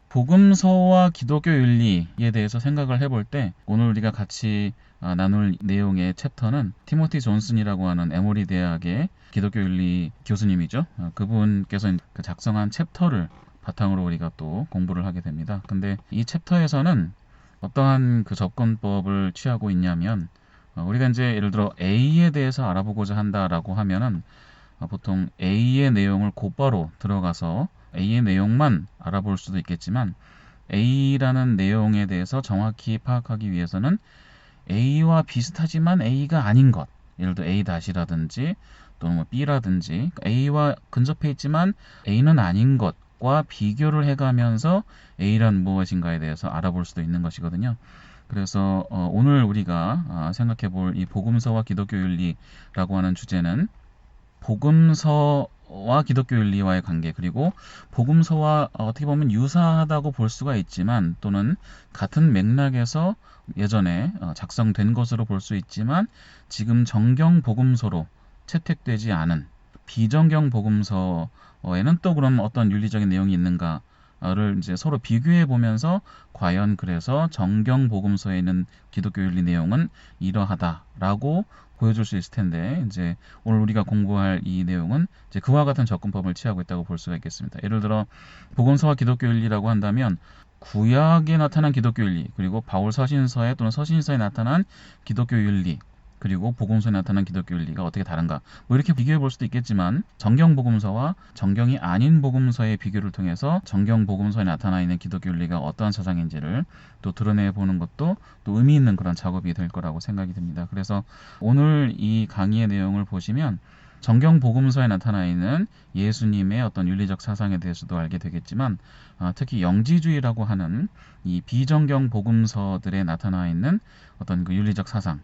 복음서와 기독교 윤리에 대해서 생각을 해볼 때 오늘 우리가 같이 나눌 내용의 챕터는 티모티 존슨이라고 하는 에모리 대학의 기독교 윤리 교수님이죠. 그분께서 작성한 챕터를 바탕으로 우리가 또 공부를 하게 됩니다. 근데 이 챕터에서는 어떠한 그 접근법을 취하고 있냐면 우리가 이제 예를 들어 A에 대해서 알아보고자 한다라고 하면은 보통 A의 내용을 곧바로 들어가서 A의 내용만 알아볼 수도 있겠지만 A라는 내용에 대해서 정확히 파악하기 위해서는 A와 비슷하지만 A가 아닌 것, 예를 들어 A-라든지 또는 뭐 B라든지 A와 근접해 있지만 A는 아닌 것과 비교를 해가면서 A란 무엇인가에 대해서 알아볼 수도 있는 것이거든요. 그래서 오늘 우리가 생각해 볼 이 복음서와 기독교 윤리라고 하는 주제는 복음서와 기독교 윤리와의 관계, 그리고 복음서와 어떻게 보면 유사하다고 볼 수가 있지만 또는 같은 맥락에서 예전에 작성된 것으로 볼 수 있지만 지금 정경 복음서로 채택되지 않은 비정경 복음서에는 또 그럼 어떤 윤리적인 내용이 있는가를 이제 서로 비교해 보면서 과연 그래서 정경 복음서에 있는 기독교 윤리 내용은 이러하다라고 보여줄 수 있을 텐데, 이제 오늘 우리가 공부할 이 내용은 이제 그와 같은 접근법을 취하고 있다고 볼 수가 있겠습니다. 예를 들어 복음서와 기독교 윤리라고 한다면 구약에 나타난 기독교 윤리, 그리고 바울 서신서에 또는 서신서에 나타난 기독교 윤리, 그리고 복음서에 나타난 기독교 윤리가 어떻게 다른가, 뭐 이렇게 비교해 볼 수도 있겠지만 정경 복음서와 정경이 아닌 복음서의 비교를 통해서 정경 복음서에 나타나 있는 기독교 윤리가 어떠한 사상인지를 또 드러내 보는 것도 또 의미 있는 그런 작업이 될 거라고 생각이 듭니다. 그래서 오늘 이 강의의 내용을 보시면 정경 복음서에 나타나 있는 예수님의 어떤 윤리적 사상에 대해서도 알게 되겠지만 특히 영지주의라고 하는 이 비정경 복음서들에 나타나 있는 어떤 그 윤리적 사상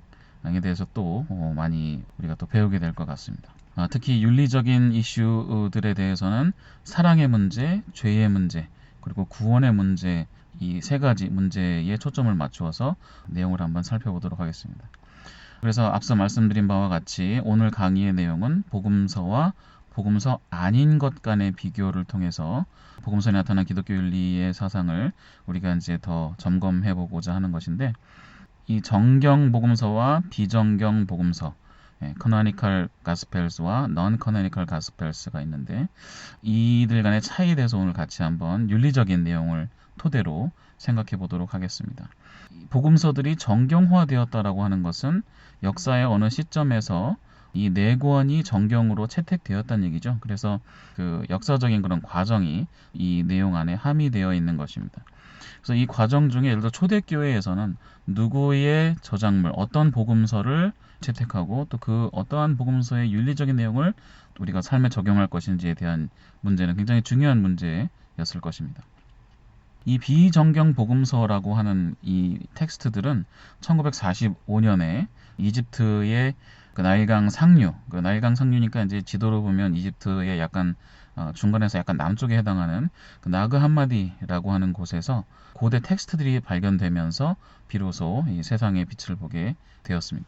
에 대해서 또 많이 우리가 또 배우게 될 것 같습니다. 특히 윤리적인 이슈들에 대해서는 사랑의 문제, 죄의 문제, 그리고 구원의 문제, 이 세 가지 문제에 초점을 맞추어서 내용을 한번 살펴보도록 하겠습니다. 그래서 앞서 말씀드린 바와 같이 오늘 강의의 내용은 복음서와 복음서 아닌 것 간의 비교를 통해서 복음서에 나타난 기독교 윤리의 사상을 우리가 이제 더 점검해 보고자 하는 것인데, 이 정경 복음서와 비정경 복음서, 커너니컬 가스펠스와 넌 커너니컬 가스펠스가 있는데 이들 간의 차이에 대해서 오늘 같이 한번 윤리적인 내용을 토대로 생각해 보도록 하겠습니다. 복음서들이 정경화되었다라고 하는 것은 역사의 어느 시점에서 이 네 권이 정경으로 채택되었다는 얘기죠. 그래서 그 역사적인 그런 과정이 이 내용 안에 함의되어 있는 것입니다. 그래서 이 과정 중에 예를 들어 초대교회에서는 누구의 저작물, 어떤 복음서를 채택하고 또 그 어떠한 복음서의 윤리적인 내용을 우리가 삶에 적용할 것인지에 대한 문제는 굉장히 중요한 문제였을 것입니다. 이 비정경 복음서라고 하는 이 텍스트들은 1945년에 이집트의 그 나일강 상류, 그 나일강 상류니까 이제 지도로 보면 이집트의 약간 중간에서 약간 남쪽에 해당하는 그 나그 함마디라고 하는 곳에서 고대 텍스트들이 발견되면서 비로소 이 세상의 빛을 보게 되었습니다.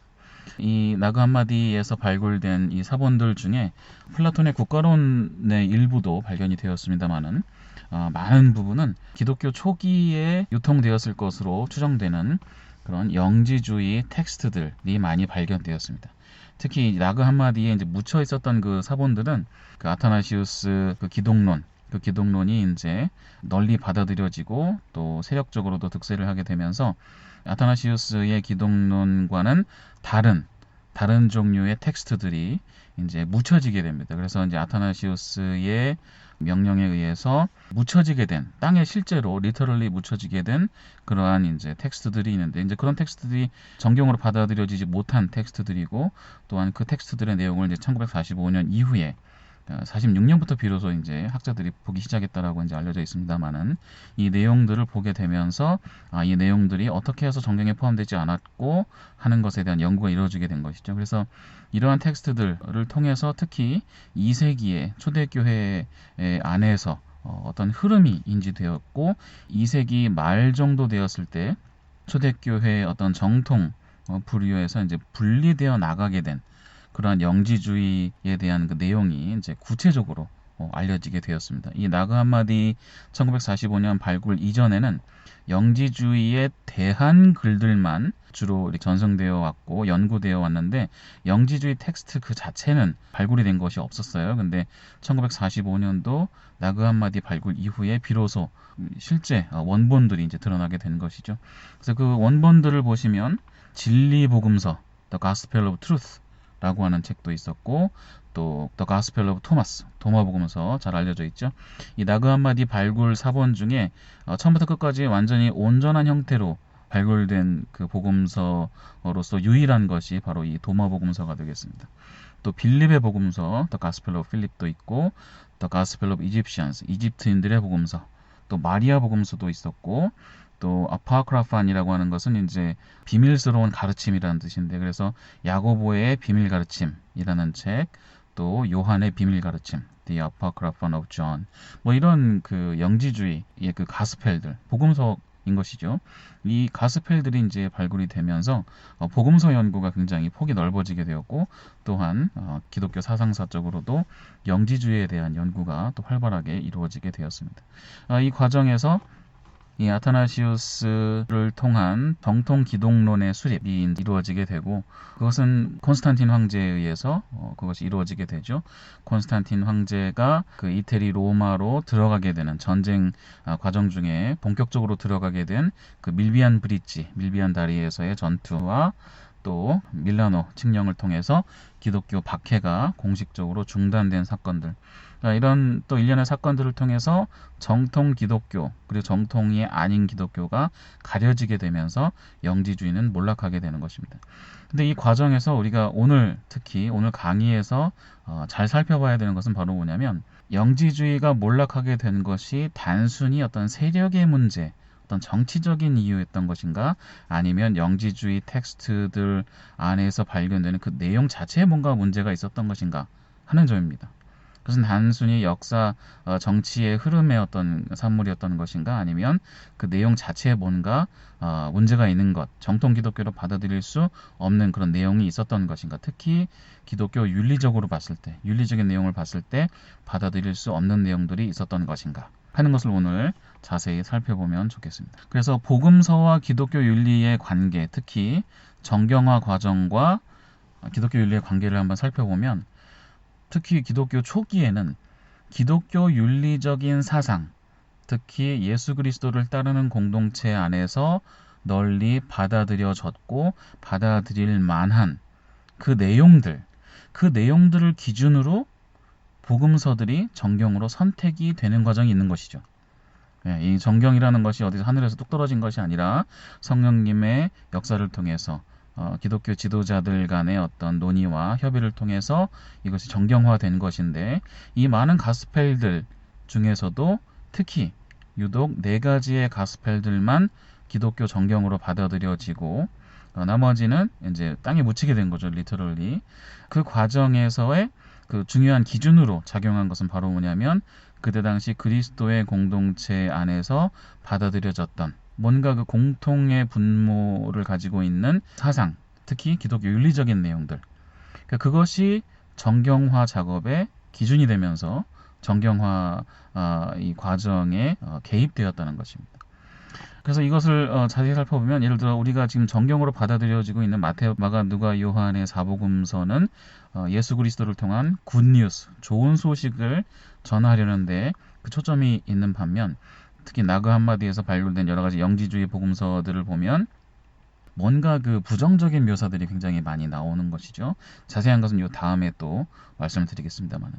이 나그 함마디에서 발굴된 이 사본들 중에 플라톤의 국가론의 일부도 발견이 되었습니다만은 많은 부분은 기독교 초기에 유통되었을 것으로 추정되는 그런 영지주의 텍스트들이 많이 발견되었습니다. 특히 나그 함마디에 이제 묻혀 있었던 그 사본들은 그 아타나시우스 그 기독론이 이제 널리 받아들여지고 또 세력적으로도 득세를 하게 되면서 아타나시우스의 기독론과는 다른 종류의 텍스트들이 이제 묻혀지게 됩니다. 그래서 이제 아타나시우스의 명령에 의해서 묻혀지게 된, 땅에 실제로 리터럴리 묻혀지게 된 그러한 이제 텍스트들이 있는데, 이제 그런 텍스트들이 정경으로 받아들여지지 못한 텍스트들이고, 또한 그 텍스트들의 내용을 이제 1945년 이후에 46년부터 비로소 이제 학자들이 보기 시작했다라고 이제 알려져 있습니다만은, 이 내용들을 보게 되면서 이 내용들이 어떻게 해서 정경에 포함되지 않았고 하는 것에 대한 연구가 이루어지게 된 것이죠. 그래서 이러한 텍스트들을 통해서 특히 2세기의 초대교회 안에서 어떤 흐름이 인지되었고, 2세기 말 정도 되었을 때 초대교회의 어떤 정통 부류에서 이제 분리되어 나가게 된 그러한 영지주의에 대한 그 내용이 이제 구체적으로 알려지게 되었습니다. 이 나그 함마디 1945년 발굴 이전에는 영지주의에 대한 글들만 주로 이렇게 전송되어 왔고 연구되어 왔는데 영지주의 텍스트 그 자체는 발굴이 된 것이 없었어요. 근데 1945년도 나그 함마디 발굴 이후에 비로소 실제 원본들이 이제 드러나게 된 것이죠. 그래서 그 원본들을 보시면 진리 복음서 The Gospel of Truth 라고 하는 책도 있었고 또 The Gospel of Thomas 도마복음서 잘 알려져 있죠. 이 나그 함마디 발굴 사본 중에 처음부터 끝까지 완전히 온전한 형태로 발굴된 그 복음서로서 유일한 것이 바로 이 도마복음서가 되겠습니다. 또 빌립의 복음서 The Gospel of Philip도 있고 The Gospel of Egyptians 이집트인들의 복음서 또 마리아 복음서도 있었고 또 아파크라판이라고 하는 것은 이제 비밀스러운 가르침이라는 뜻인데 그래서 야고보의 비밀 가르침이라는 책, 또 요한의 비밀 가르침, The Apocryphon of John, 뭐 이런 그 영지주의의 그 가스펠들, 복음서인 것이죠. 이 가스펠들이 이제 발굴이 되면서 복음서 연구가 굉장히 폭이 넓어지게 되었고 또한 기독교 사상사적으로도 영지주의에 대한 연구가 또 활발하게 이루어지게 되었습니다. 이 과정에서 이 아타나시우스를 통한 정통 기독론의 수립이 이루어지게 되고 그것은 콘스탄틴 황제에 의해서 그것이 이루어지게 되죠. 콘스탄틴 황제가 그 이태리 로마로 들어가게 되는 전쟁 과정 중에 본격적으로 들어가게 된 그 밀비안 브릿지, 밀비안 다리에서의 전투와 또 밀라노 칙령을 통해서 기독교 박해가 공식적으로 중단된 사건들, 이런 또 일련의 사건들을 통해서 정통 기독교 그리고 정통이 아닌 기독교가 가려지게 되면서 영지주의는 몰락하게 되는 것입니다. 근데 이 과정에서 우리가 오늘 특히 오늘 강의에서 잘 살펴봐야 되는 것은 바로 뭐냐면 영지주의가 몰락하게 된 것이 단순히 어떤 세력의 문제, 어떤 정치적인 이유였던 것인가 아니면 영지주의 텍스트들 안에서 발견되는 그 내용 자체에 뭔가 문제가 있었던 것인가 하는 점입니다. 그것은 단순히 역사, 정치의 흐름의 어떤 산물이었던 것인가 아니면 그 내용 자체에 뭔가 문제가 있는 것, 정통 기독교로 받아들일 수 없는 그런 내용이 있었던 것인가. 특히 기독교 윤리적으로 봤을 때, 윤리적인 내용을 봤을 때 받아들일 수 없는 내용들이 있었던 것인가 하는 것을 오늘 자세히 살펴보면 좋겠습니다. 그래서 복음서와 기독교 윤리의 관계, 특히 정경화 과정과 기독교 윤리의 관계를 한번 살펴보면 특히 기독교 초기에는 기독교 윤리적인 사상, 특히 예수 그리스도를 따르는 공동체 안에서 널리 받아들여졌고 받아들일 만한 그 내용들을 기준으로 복음서들이 정경으로 선택이 되는 과정이 있는 것이죠. 이 정경이라는 것이 어디서 하늘에서 뚝 떨어진 것이 아니라 성령님의 역사를 통해서 기독교 지도자들 간의 어떤 논의와 협의를 통해서 이것이 정경화된 것인데 이 많은 가스펠들 중에서도 특히 유독 4가지의 가스펠들만 기독교 정경으로 받아들여지고 나머지는 이제 땅에 묻히게 된 거죠. 리터럴리. 그 과정에서의 그 중요한 기준으로 작용한 것은 바로 뭐냐면 그때 당시 그리스도의 공동체 안에서 받아들여졌던 뭔가 그 공통의 분모를 가지고 있는 사상, 특히 기독교 윤리적인 내용들. 그것이 정경화 작업의 기준이 되면서 정경화 이 과정에 개입되었다는 것입니다. 그래서 이것을 자세히 살펴보면 예를 들어 우리가 지금 정경으로 받아들여지고 있는 마태, 마가, 누가, 요한의 사복음서는 예수 그리스도를 통한 굿뉴스, 좋은 소식을 전하려는데 그 초점이 있는 반면 특히 나그 함마디에서 발굴된 여러 가지 영지주의 복음서들을 보면 뭔가 그 부정적인 묘사들이 굉장히 많이 나오는 것이죠. 자세한 것은 이 다음에 또 말씀을 드리겠습니다만은.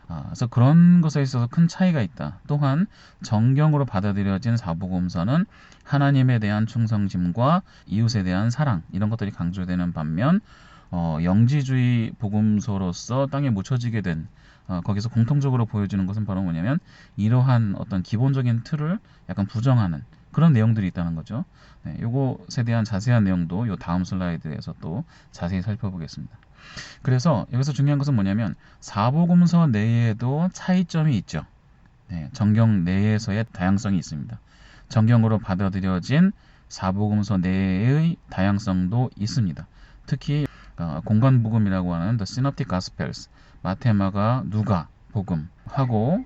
그래서 그런 것에 있어서 큰 차이가 있다. 또한 정경으로 받아들여진 사복음서는 하나님에 대한 충성심과 이웃에 대한 사랑 이런 것들이 강조되는 반면 영지주의 복음서로서 땅에 묻혀지게 된 거기서 공통적으로 보여주는 것은 바로 뭐냐면 이러한 어떤 기본적인 틀을 약간 부정하는 그런 내용들이 있다는 거죠. 이것에 대한 자세한 내용도 이 다음 슬라이드에서 또 자세히 살펴보겠습니다. 그래서 여기서 중요한 것은 뭐냐면 사복음서 내에도 차이점이 있죠. 정경 내에서의 다양성이 있습니다. 정경으로 받아들여진 사복음서 내의 다양성도 있습니다. 특히 공간복음이라고 하는 The Synoptic Gospels, 마태, 마가, 누가 복음하고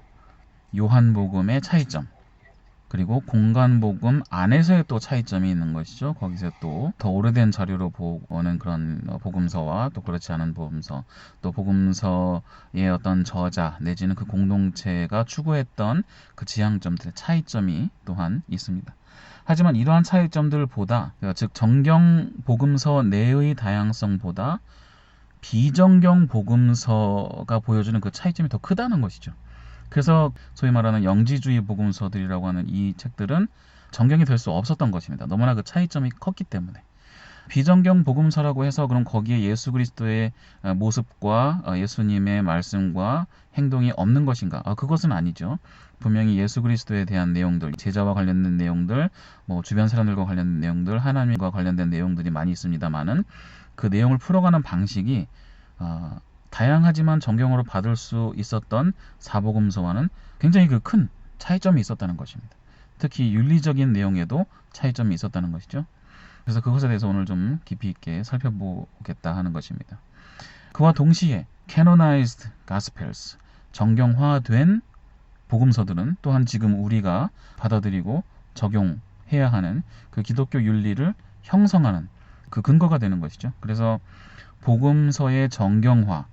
요한복음의 차이점, 그리고 공간복음 안에서의 또 차이점이 있는 것이죠. 거기서 또 더 오래된 자료로 보는 그런 복음서와 또 그렇지 않은 복음서, 또 복음서의 어떤 저자 내지는 그 공동체가 추구했던 그 지향점들의 차이점이 또한 있습니다. 하지만 이러한 차이점들보다, 즉 정경 복음서 내의 다양성보다 비정경 복음서가 보여주는 그 차이점이 더 크다는 것이죠. 그래서 소위 말하는 영지주의 복음서들이라고 하는 이 책들은 정경이 될 수 없었던 것입니다. 너무나 그 차이점이 컸기 때문에. 비정경 복음서라고 해서 그럼 거기에 예수 그리스도의 모습과 예수님의 말씀과 행동이 없는 것인가? 그것은 아니죠. 분명히 예수 그리스도에 대한 내용들, 제자와 관련된 내용들, 뭐 주변 사람들과 관련된 내용들, 하나님과 관련된 내용들이 많이 있습니다만은 그 내용을 풀어가는 방식이 다양하지만 정경으로 받을 수 있었던 사복음서와는 굉장히 그 큰 차이점이 있었다는 것입니다. 특히 윤리적인 내용에도 차이점이 있었다는 것이죠. 그래서 그것에 대해서 오늘 좀 깊이 있게 살펴보겠다 하는 것입니다. 그와 동시에 canonized gospels, 정경화된 복음서들은 또한 지금 우리가 받아들이고 적용해야 하는 그 기독교 윤리를 형성하는 그 근거가 되는 것이죠. 그래서 복음서의 정경화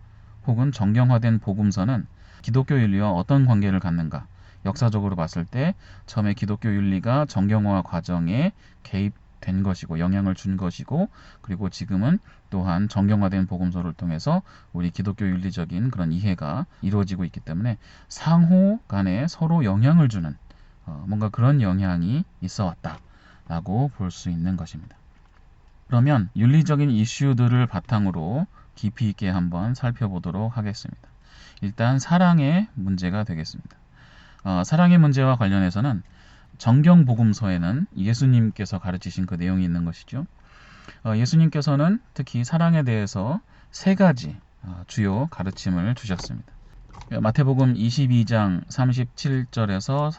혹은 정경화된 복음서는 기독교 윤리와 어떤 관계를 갖는가? 역사적으로 봤을 때 처음에 기독교 윤리가 정경화 과정에 개입된 것이고 영향을 준 것이고, 그리고 지금은 또한 정경화된 복음서를 통해서 우리 기독교 윤리적인 그런 이해가 이루어지고 있기 때문에 상호 간에 서로 영향을 주는 뭔가 그런 영향이 있어 왔다라고 볼 수 있는 것입니다. 그러면 윤리적인 이슈들을 바탕으로 깊이 있게 한번 살펴보도록 하겠습니다. 일단 사랑의 문제가 되겠습니다. 사랑의 문제와 관련해서는 정경복음서에는 예수님께서 가르치신 그 내용이 있는 것이죠. 예수님께서는 특히 사랑에 대해서 세 가지 주요 가르침을 주셨습니다. 마태복음 22장 37절에서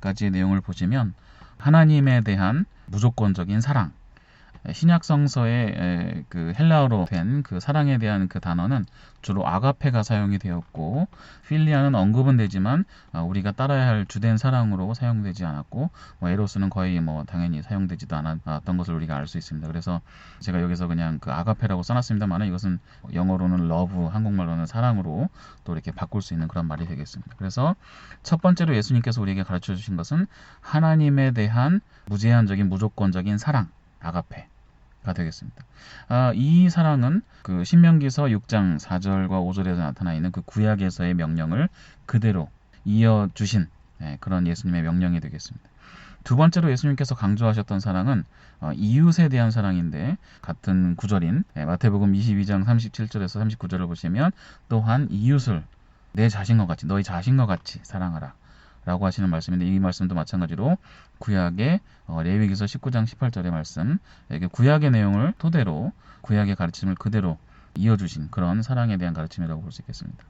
39절까지의 내용을 보시면 하나님에 대한 무조건적인 사랑, 신약 성서의 그 헬라어로 된 그 사랑에 대한 그 단어는 주로 아가페가 사용이 되었고, 필리아는 언급은 되지만 우리가 따라야 할 주된 사랑으로 사용되지 않았고, 에로스는 거의 당연히 사용되지도 않았던 것을 우리가 알 수 있습니다. 그래서 제가 여기서 그냥 그 아가페라고 써놨습니다만 이것은 영어로는 러브, 한국말로는 사랑으로 또 이렇게 바꿀 수 있는 그런 말이 되겠습니다. 그래서 첫 번째로 예수님께서 우리에게 가르쳐 주신 것은 하나님에 대한 무제한적인 무조건적인 사랑, 아가페가 되겠습니다. 이 사랑은 그 신명기서 6장 4절과 5절에서 나타나 있는 그 구약에서의 명령을 그대로 이어주신 그런 예수님의 명령이 되겠습니다. 두 번째로 예수님께서 강조하셨던 사랑은 이웃에 대한 사랑인데, 같은 구절인 마태복음 22장 37절에서 39절을 보시면 또한 이웃을 내 자신과 같이, 너희 자신과 같이 사랑하라 라고 하시는 말씀인데, 이 말씀도 마찬가지로 구약의 레위기서 19장 18절의 말씀, 구약의 내용을 토대로 구약의 가르침을 그대로 이어주신 그런 사랑에 대한 가르침이라고 볼 수 있겠습니다.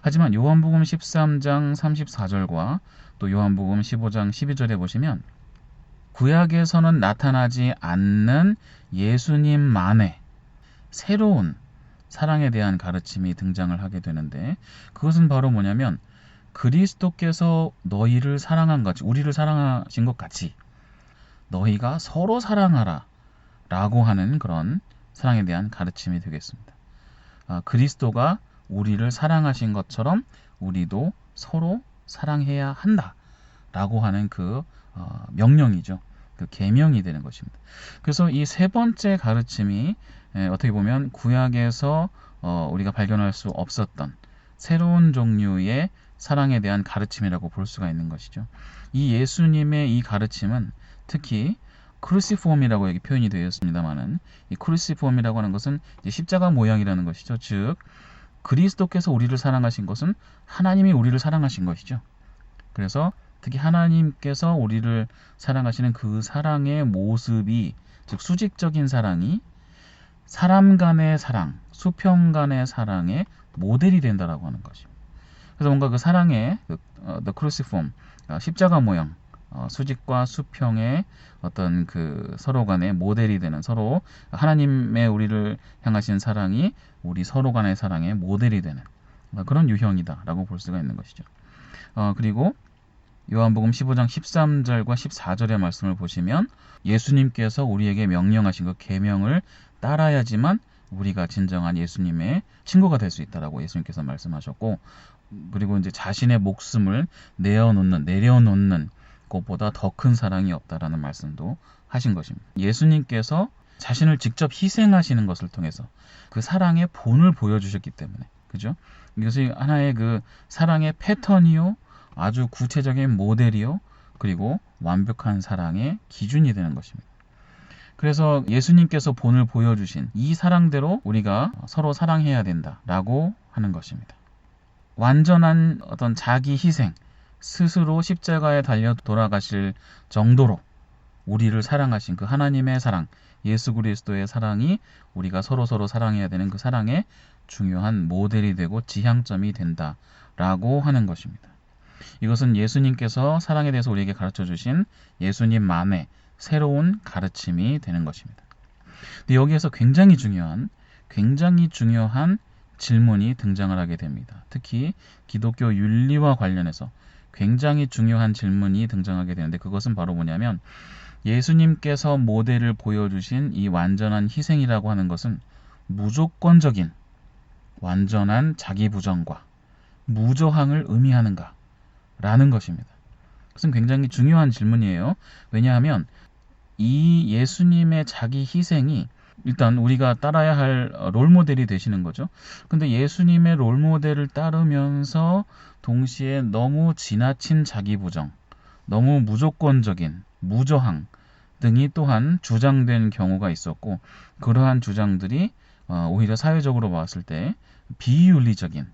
하지만 요한복음 13장 34절과 또 요한복음 15장 12절에 보시면 구약에서는 나타나지 않는 예수님만의 새로운 사랑에 대한 가르침이 등장을 하게 되는데, 그것은 바로 뭐냐면 그리스도께서 너희를 사랑한 같이, 우리를 사랑하신 것 같이 너희가 서로 사랑하라 라고 하는 그런 사랑에 대한 가르침이 되겠습니다. 그리스도가 우리를 사랑하신 것처럼 우리도 서로 사랑해야 한다 라고 하는 그 명령이죠. 그 계명이 되는 것입니다. 그래서 이 세 번째 가르침이 어떻게 보면 구약에서 우리가 발견할 수 없었던 새로운 종류의 사랑에 대한 가르침이라고 볼 수가 있는 것이죠. 이 예수님의 이 가르침은 특히 크루시폼이라고 여기 표현이 되어 있습니다만은, 이 크루시폼이라고 하는 것은 이제 십자가 모양이라는 것이죠. 즉 그리스도께서 우리를 사랑하신 것은 하나님이 우리를 사랑하신 것이죠. 그래서 특히 하나님께서 우리를 사랑하시는 그 사랑의 모습이, 즉 수직적인 사랑이 사람 간의 사랑, 수평 간의 사랑의 모델이 된다라고 하는 것입니다. 그래서 뭔가 그 사랑의 the cruciform, 십자가 모양, 수직과 수평의 어떤 그 서로 간의 모델이 되는, 서로 하나님의 우리를 향하신 사랑이 우리 서로 간의 사랑의 모델이 되는 그런 유형이다라고 볼 수가 있는 것이죠. 그리고 요한복음 15장 13절과 14절의 말씀을 보시면 예수님께서 우리에게 명령하신 그 계명을 따라야지만 우리가 진정한 예수님의 친구가 될 수 있다라고 예수님께서 말씀하셨고, 그리고 이제 자신의 목숨을 내려놓는 것보다 더 큰 사랑이 없다라는 말씀도 하신 것입니다. 예수님께서 자신을 직접 희생하시는 것을 통해서 그 사랑의 본을 보여주셨기 때문에, 그죠? 이것이 하나의 그 사랑의 패턴이요, 아주 구체적인 모델이요, 그리고 완벽한 사랑의 기준이 되는 것입니다. 그래서 예수님께서 본을 보여주신 이 사랑대로 우리가 서로 사랑해야 된다라고 하는 것입니다. 완전한 어떤 자기 희생, 스스로 십자가에 달려 돌아가실 정도로 우리를 사랑하신 그 하나님의 사랑, 예수 그리스도의 사랑이 우리가 서로 사랑해야 되는 그 사랑의 중요한 모델이 되고 지향점이 된다라고 하는 것입니다. 이것은 예수님께서 사랑에 대해서 우리에게 가르쳐 주신 예수님만의 새로운 가르침이 되는 것입니다. 근데 여기에서 굉장히 중요한 질문이 등장을 하게 됩니다. 특히 기독교 윤리와 관련해서 굉장히 중요한 질문이 등장하게 되는데, 그것은 바로 뭐냐면, 예수님께서 모델을 보여주신 이 완전한 희생이라고 하는 것은 무조건적인 완전한 자기 부정과 무저항을 의미하는가 라는 것입니다. 그것은 굉장히 중요한 질문이에요. 왜냐하면 이 예수님의 자기 희생이 일단 우리가 따라야 할 롤모델이 되시는 거죠. 근데 예수님의 롤모델을 따르면서 동시에 너무 지나친 자기 부정, 너무 무조건적인 무저항 등이 또한 주장된 경우가 있었고, 그러한 주장들이 오히려 사회적으로 봤을 때 비윤리적인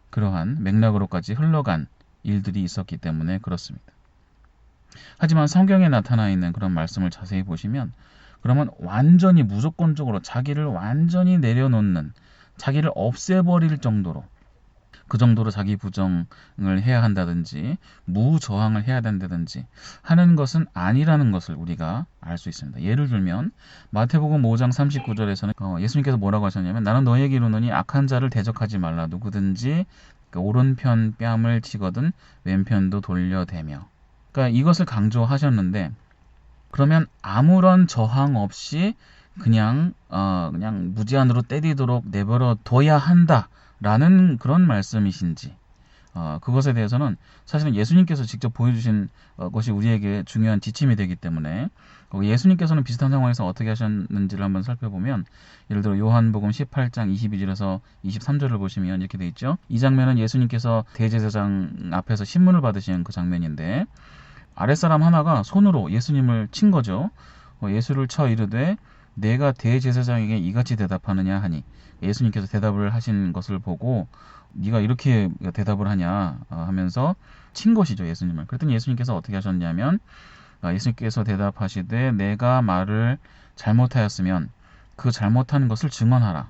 그러한 맥락으로까지 흘러간 일들이 있었기 때문에 그렇습니다. 하지만 성경에 나타나 있는 그런 말씀을 자세히 보시면, 그러면 완전히 무조건적으로 자기를 완전히 내려놓는, 자기를 없애버릴 정도로, 그 정도로 자기 부정을 해야 한다든지 무저항을 해야 된다든지 하는 것은 아니라는 것을 우리가 알 수 있습니다. 예를 들면 마태복음 5장 39절에서는 예수님께서 뭐라고 하셨냐면, 나는 너에게 이르노니 악한 자를 대적하지 말라. 누구든지 오른편 뺨을 치거든 왼편도 돌려대며. 그러니까 이것을 강조하셨는데, 그러면 아무런 저항 없이 그냥 무제한으로 때리도록 내버려 둬야 한다라는 그런 말씀이신지, 그것에 대해서는 사실은 예수님께서 직접 보여주신 것이 우리에게 중요한 지침이 되기 때문에, 예수님께서는 비슷한 상황에서 어떻게 하셨는지를 한번 살펴보면, 예를 들어 요한복음 18장 22절에서 23절을 보시면 이렇게 돼 있죠. 이 장면은 예수님께서 대제사장 앞에서 신문을 받으시는 그 장면인데, 아랫사람 하나가 손으로 예수님을 친 거죠. 예수를 쳐 이르되 내가 대제사장에게 이같이 대답하느냐 하니, 예수님께서 대답을 하신 것을 보고 네가 이렇게 대답을 하냐 하면서 친 것이죠, 예수님을. 그랬더니 예수님께서 어떻게 하셨냐면, 예수님께서 대답하시되 내가 말을 잘못하였으면 그 잘못한 것을 증언하라.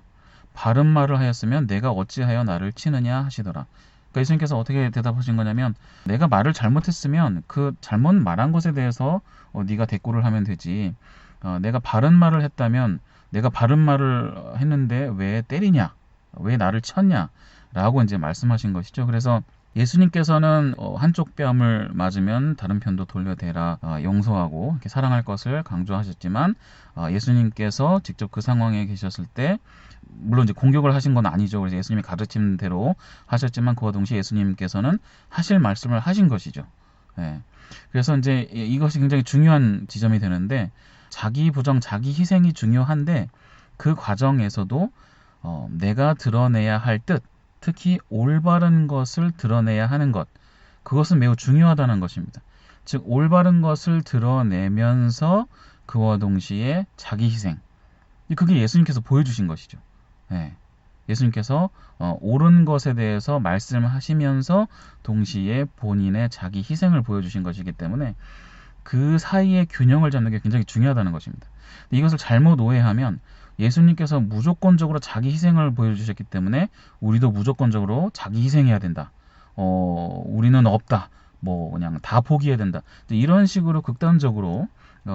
바른 말을 하였으면 내가 어찌하여 나를 치느냐 하시더라. 그러니까 예수님께서 어떻게 대답하신 거냐면, 내가 말을 잘못했으면 그 잘못 말한 것에 대해서 네가 대꾸를 하면 되지. 내가 바른 말을 했다면 내가 바른 말을 했는데 왜 때리냐? 왜 나를 쳤냐? 라고 이제 말씀하신 것이죠. 그래서 예수님께서는 한쪽 뺨을 맞으면 다른 편도 돌려대라, 용서하고 이렇게 사랑할 것을 강조하셨지만, 예수님께서 직접 그 상황에 계셨을 때 물론 이제 공격을 하신 건 아니죠. 그래서 예수님이 가르친 대로 하셨지만, 그와 동시에 예수님께서는 하실 말씀을 하신 것이죠. 네. 그래서 이제 이것이 굉장히 중요한 지점이 되는데, 자기 부정, 자기 희생이 중요한데 그 과정에서도 내가 드러내야 할 뜻, 특히 올바른 것을 드러내야 하는 것, 그것은 매우 중요하다는 것입니다. 즉 올바른 것을 드러내면서 그와 동시에 자기 희생, 그게 예수님께서 보여주신 것이죠. 네. 예수님께서 옳은 것에 대해서 말씀하시면서 동시에 본인의 자기 희생을 보여주신 것이기 때문에 그 사이의 균형을 잡는 게 굉장히 중요하다는 것입니다. 이것을 잘못 오해하면 예수님께서 무조건적으로 자기 희생을 보여주셨기 때문에 우리도 무조건적으로 자기 희생해야 된다. 우리는 없다. 그냥 다 포기해야 된다. 이런 식으로 극단적으로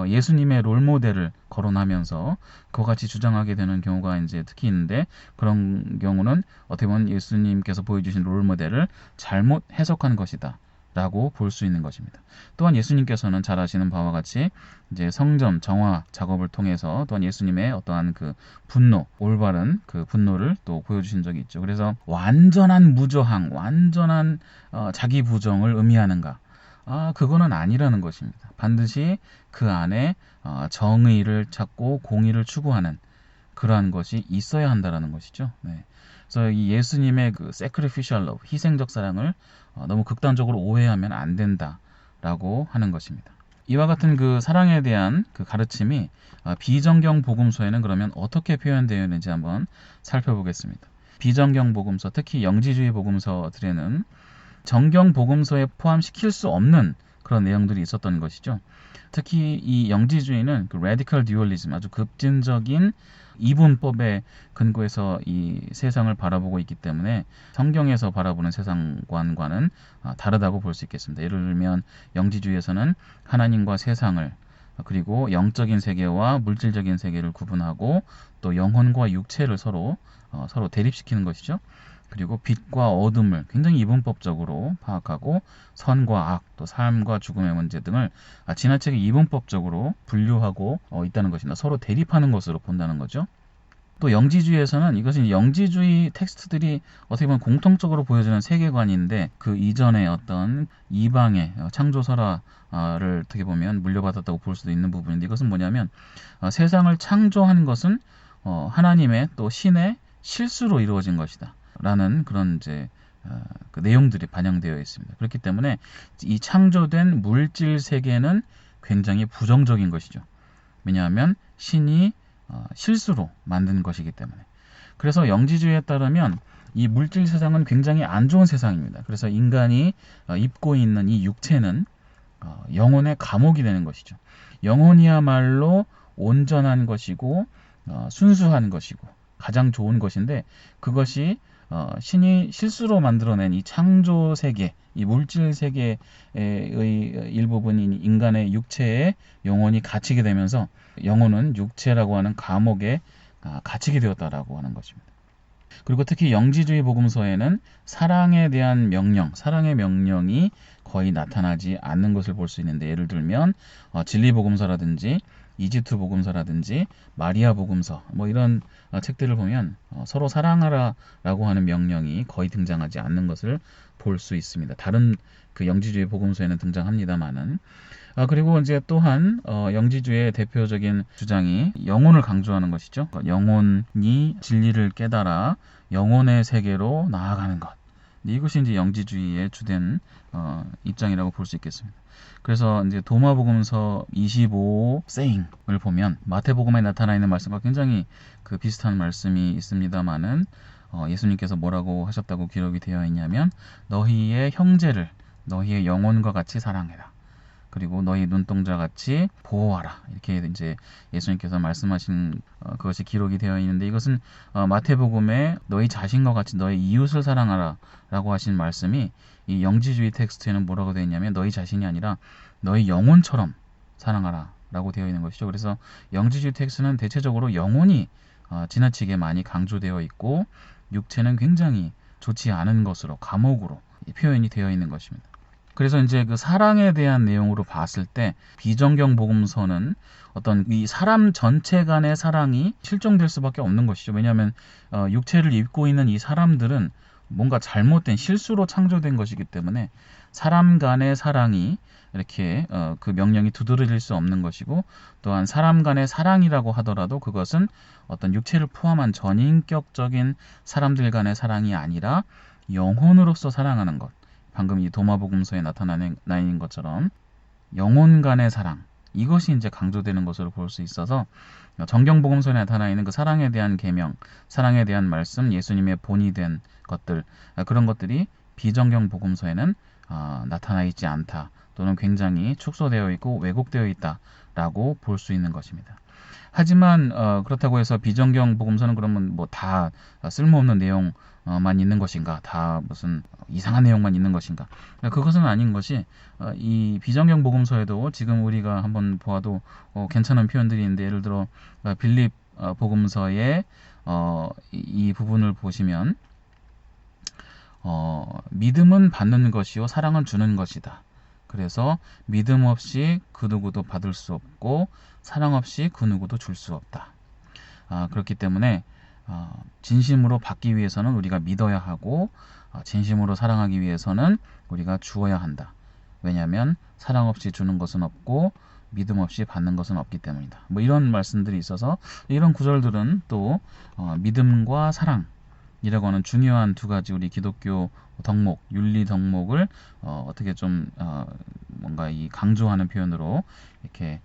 예수님의 롤 모델을 거론하면서 그와 같이 주장하게 되는 경우가 이제 특히 있는데, 그런 경우는 어떻게 보면 예수님께서 보여주신 롤 모델을 잘못 해석한 것이다 라고 볼 수 있는 것입니다. 또한 예수님께서는 잘 아시는 바와 같이 이제 성전 정화 작업을 통해서 또한 예수님의 어떠한 그 분노, 올바른 그 분노를 또 보여주신 적이 있죠. 그래서 완전한 무저항, 완전한 자기 부정을 의미하는가? 그거는 아니라는 것입니다. 반드시 그 안에 정의를 찾고 공의를 추구하는 그러한 것이 있어야 한다라는 것이죠. 네. 그래서 이 예수님의 그 sacrificial love, 희생적 사랑을 너무 극단적으로 오해하면 안 된다라고 하는 것입니다. 이와 같은 그 사랑에 대한 그 가르침이 비정경 복음서에는 그러면 어떻게 표현되어 있는지 한번 살펴보겠습니다. 비정경 복음서, 특히 영지주의 복음서들에는 정경 복음서에 포함시킬 수 없는 그런 내용들이 있었던 것이죠. 특히 이 영지주의는 그 radical dualism, 아주 급진적인 이분법에 근거해서 이 세상을 바라보고 있기 때문에 성경에서 바라보는 세상관과는 다르다고 볼 수 있겠습니다. 예를 들면 영지주의에서는 하나님과 세상을, 그리고 영적인 세계와 물질적인 세계를 구분하고 또 영혼과 육체를 서로 대립시키는 것이죠. 그리고 빛과 어둠을 굉장히 이분법적으로 파악하고 선과 악, 또 삶과 죽음의 문제 등을 지나치게 이분법적으로 분류하고 있다는 것입니다. 서로 대립하는 것으로 본다는 거죠. 또 영지주의에서는 이것은 영지주의 텍스트들이 어떻게 보면 공통적으로 보여주는 세계관인데, 그 이전에 어떤 이방의 창조설화를 어떻게 보면 물려받았다고 볼 수도 있는 부분인데, 이것은 뭐냐면 세상을 창조한 것은 하나님의 또 신의 실수로 이루어진 것이다 라는 그런 이제 그 내용들이 반영되어 있습니다. 그렇기 때문에 이 창조된 물질 세계는 굉장히 부정적인 것이죠. 왜냐하면 신이 실수로 만든 것이기 때문에. 그래서 영지주의에 따르면 이 물질 세상은 굉장히 안 좋은 세상입니다. 그래서 인간이 입고 있는 이 육체는 영혼의 감옥이 되는 것이죠. 영혼이야말로 온전한 것이고 순수한 것이고 가장 좋은 것인데, 그것이 신이 실수로 만들어낸 이 창조 세계, 이 물질 세계의 일부분인 인간의 육체에 영혼이 갇히게 되면서 영혼은 육체라고 하는 감옥에 갇히게 되었다라고 하는 것입니다. 그리고 특히 영지주의 복음서에는 사랑에 대한 명령, 사랑의 명령이 거의 나타나지 않는 것을 볼 수 있는데, 예를 들면 진리 복음서라든지 이집트 복음서라든지 마리아 복음서, 뭐 이런 책들을 보면 서로 사랑하라 라고 하는 명령이 거의 등장하지 않는 것을 볼 수 있습니다. 다른 그 영지주의 복음서에는 등장합니다만은. 그리고 이제 또한 영지주의 대표적인 주장이 영혼을 강조하는 것이죠. 영혼이 진리를 깨달아 영혼의 세계로 나아가는 것. 이것이 이제 영지주의의 주된 입장이라고 볼 수 있겠습니다. 그래서 이제 도마복음서 25 saying을 보면 마태복음에 나타나 있는 말씀과 굉장히 그 비슷한 말씀이 있습니다만은 예수님께서 뭐라고 하셨다고 기록이 되어 있냐면, 너희의 형제를 너희의 영혼과 같이 사랑해라. 그리고 너희 눈동자 같이 보호하라. 이렇게 이제 예수님께서 말씀하신 그것이 기록이 되어 있는데, 이것은 마태복음에 너희 자신과 같이 너희 이웃을 사랑하라 라고 하신 말씀이 이 영지주의 텍스트에는 뭐라고 되어 있냐면, 너희 자신이 아니라 너희 영혼처럼 사랑하라 라고 되어 있는 것이죠. 그래서 영지주의 텍스트는 대체적으로 영혼이 지나치게 많이 강조되어 있고, 육체는 굉장히 좋지 않은 것으로, 감옥으로 표현이 되어 있는 것입니다. 그래서 이제 그 사랑에 대한 내용으로 봤을 때 비정경 복음서는 어떤 이 사람 전체 간의 사랑이 실종될 수밖에 없는 것이죠. 왜냐하면 육체를 입고 있는 이 사람들은 뭔가 잘못된 실수로 창조된 것이기 때문에 사람 간의 사랑이 이렇게 그 명령이 두드러질 수 없는 것이고, 또한 사람 간의 사랑이라고 하더라도 그것은 어떤 육체를 포함한 전인격적인 사람들 간의 사랑이 아니라 영혼으로서 사랑하는 것. 방금 이 도마복음서에 나타나는 것처럼 영혼 간의 사랑, 이것이 이제 강조되는 것으로 볼 수 있어서 정경복음서에 나타나 있는 그 사랑에 대한 계명, 사랑에 대한 말씀, 예수님의 본이 된 것들, 그런 것들이 비정경 복음서에는 나타나 있지 않다, 또는 굉장히 축소되어 있고 왜곡되어 있다라고 볼 수 있는 것입니다. 하지만 그렇다고 해서 비정경 복음서는 그러면 뭐 다 쓸모없는 내용 만 있는 것인가, 다 무슨 이상한 내용만 있는 것인가. 그것은 아닌 것이 이 비정경 복음서에도 지금 우리가 한번 보아도 괜찮은 표현들이 있는데, 예를 들어 빌립 복음서의 이 부분을 보시면 믿음은 받는 것이요 사랑은 주는 것이다. 그래서 믿음 없이 그 누구도 받을 수 없고 사랑 없이 그 누구도 줄 수 없다. 그렇기 때문에 진심으로 받기 위해서는 우리가 믿어야 하고 진심으로 사랑하기 위해서는 우리가 주어야 한다. 왜냐하면 사랑 없이 주는 것은 없고 믿음 없이 받는 것은 없기 때문이다. 뭐 이런 말씀들이 있어서 이런 구절들은 또 믿음과 사랑이라고 하는 중요한 두 가지 우리 기독교 덕목, 윤리 덕목을 어떻게 좀 뭔가 이 강조하는 표현으로 이렇게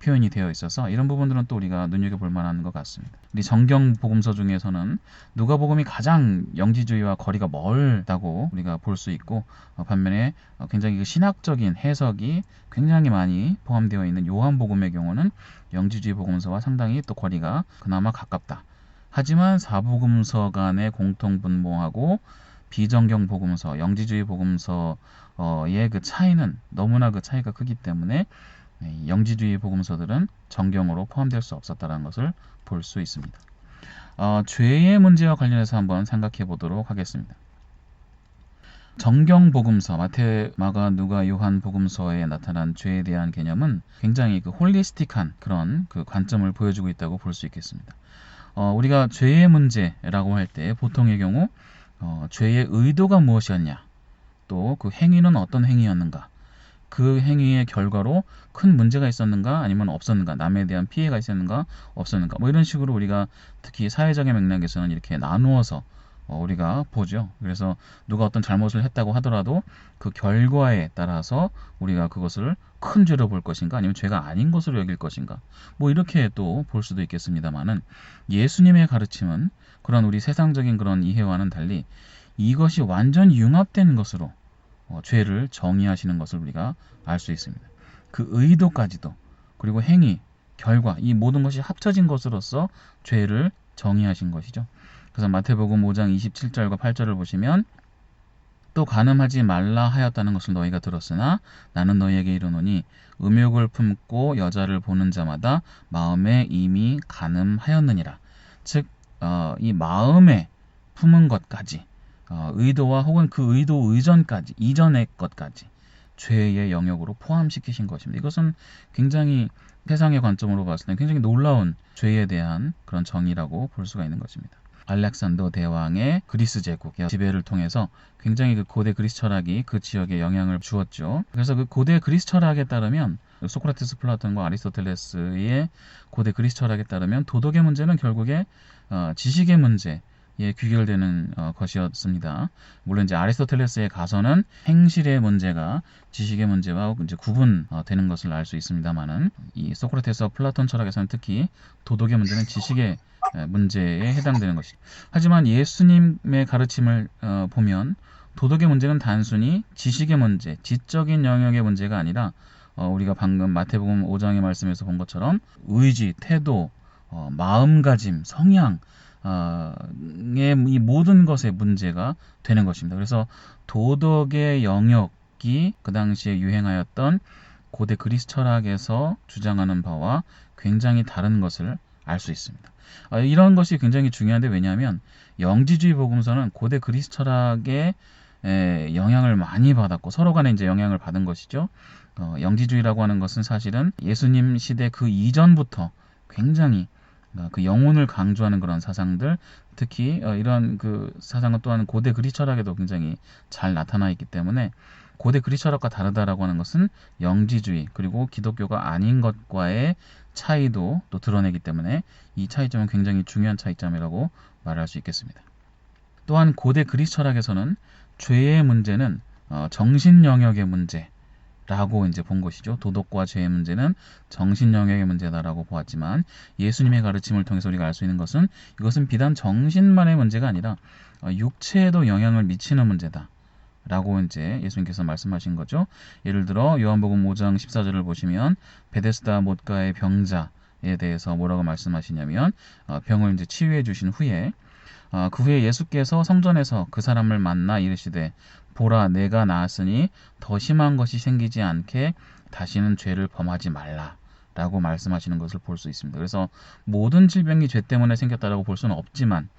표현이 되어 있어서 이런 부분들은 또 우리가 눈여겨볼 만한 것 같습니다. 우리 정경 복음서 중에서는 누가복음이 가장 영지주의와 거리가 멀다고 우리가 볼 수 있고, 반면에 굉장히 신학적인 해석이 굉장히 많이 포함되어 있는 요한복음의 경우는 영지주의 복음서와 상당히 또 거리가 그나마 가깝다. 하지만 사복음서 간의 공통분모하고 비정경 복음서, 영지주의 복음서의 그 차이는 너무나 그 차이가 크기 때문에 영지주의 복음서들은 정경으로 포함될 수 없었다는 것을 볼 수 있습니다. 죄의 문제와 관련해서 한번 생각해 보도록 하겠습니다. 정경 복음서, 마태, 마가, 누가, 요한 복음서에 나타난 죄에 대한 개념은 굉장히 그 홀리스틱한 그런 그 관점을 보여주고 있다고 볼 수 있겠습니다. 우리가 죄의 문제라고 할 때 보통의 경우 죄의 의도가 무엇이었냐, 또 그 행위는 어떤 행위였는가, 그 행위의 결과로 큰 문제가 있었는가 아니면 없었는가, 남에 대한 피해가 있었는가 없었는가, 뭐 이런 식으로 우리가 특히 사회적인 맥락에서는 이렇게 나누어서 우리가 보죠. 그래서 누가 어떤 잘못을 했다고 하더라도 그 결과에 따라서 우리가 그것을 큰 죄로 볼 것인가 아니면 죄가 아닌 것으로 여길 것인가, 뭐 이렇게 또 볼 수도 있겠습니다만은, 예수님의 가르침은 그런 우리 세상적인 그런 이해와는 달리 이것이 완전 융합된 것으로 죄를 정의하시는 것을 우리가 알 수 있습니다. 그 의도까지도, 그리고 행위, 결과, 이 모든 것이 합쳐진 것으로서 죄를 정의하신 것이죠. 그래서 마태복음 5장 27절과 8절을 보시면, 또 간음하지 말라 하였다는 것을 너희가 들었으나 나는 너희에게 이르노니 음욕을 품고 여자를 보는 자마다 마음에 이미 간음하였느니라. 즉 이 마음에 품은 것까지, 의도와 혹은 그 의도 이전의 것까지 죄의 영역으로 포함시키신 것입니다. 이것은 굉장히 세상의 관점으로 봤을 때 굉장히 놀라운 죄에 대한 그런 정의라고 볼 수가 있는 것입니다. 알렉산더 대왕의 그리스 제국의 지배를 통해서 굉장히 그 고대 그리스 철학이 그 지역에 영향을 주었죠. 그래서 그 고대 그리스 철학에 따르면, 소크라테스, 플라톤과 아리스토텔레스의 고대 그리스 철학에 따르면 도덕의 문제는 결국에 지식의 문제에 귀결되는 것이었습니다. 물론 이제 아리스토텔레스에 가서는 행실의 문제가 지식의 문제와 이제 구분되는 것을 알 수 있습니다만은, 이 소크라테스와 플라톤 철학에서는 특히 도덕의 문제는 지식의 문제에 해당되는 것이죠. 하지만 예수님의 가르침을 보면 도덕의 문제는 단순히 지식의 문제, 지적인 영역의 문제가 아니라 우리가 방금 마태복음 5장의 말씀에서 본 것처럼 의지, 태도, 마음가짐, 성향, 이 모든 것의 문제가 되는 것입니다. 그래서 도덕의 영역이 그 당시에 유행하였던 고대 그리스 철학에서 주장하는 바와 굉장히 다른 것을 알 수 있습니다. 이런 것이 굉장히 중요한데, 왜냐하면 영지주의 복음서는 고대 그리스 철학의 영향을 많이 받았고 서로 간에 이제 영향을 받은 것이죠. 영지주의라고 하는 것은 사실은 예수님 시대 그 이전부터 굉장히 그 영혼을 강조하는 그런 사상들, 특히 이런 그 사상은 또한 고대 그리스 철학에도 굉장히 잘 나타나 있기 때문에, 고대 그리스 철학과 다르다라고 하는 것은 영지주의 그리고 기독교가 아닌 것과의 차이도 또 드러내기 때문에 이 차이점은 굉장히 중요한 차이점이라고 말할 수 있겠습니다. 또한 고대 그리스 철학에서는 죄의 문제는 정신 영역의 문제라고 이제 본 것이죠. 도덕과 죄의 문제는 정신 영역의 문제다라고 보았지만, 예수님의 가르침을 통해서 우리가 알 수 있는 것은 이것은 비단 정신만의 문제가 아니라 육체에도 영향을 미치는 문제다 라고 이제 예수님께서 말씀하신 거죠. 예를 들어 요한복음 5장 14절을 보시면 베데스다 못가의 병자에 대해서 뭐라고 말씀하시냐면, 병을 이제 치유해 주신 후에 그 후에 예수께서 성전에서 그 사람을 만나 이르시되 보라 내가 나았으니 더 심한 것이 생기지 않게 다시는 죄를 범하지 말라 라고 말씀하시는 것을 볼 수 있습니다. 그래서 모든 질병이 죄 때문에 생겼다라고 볼 수는 없지만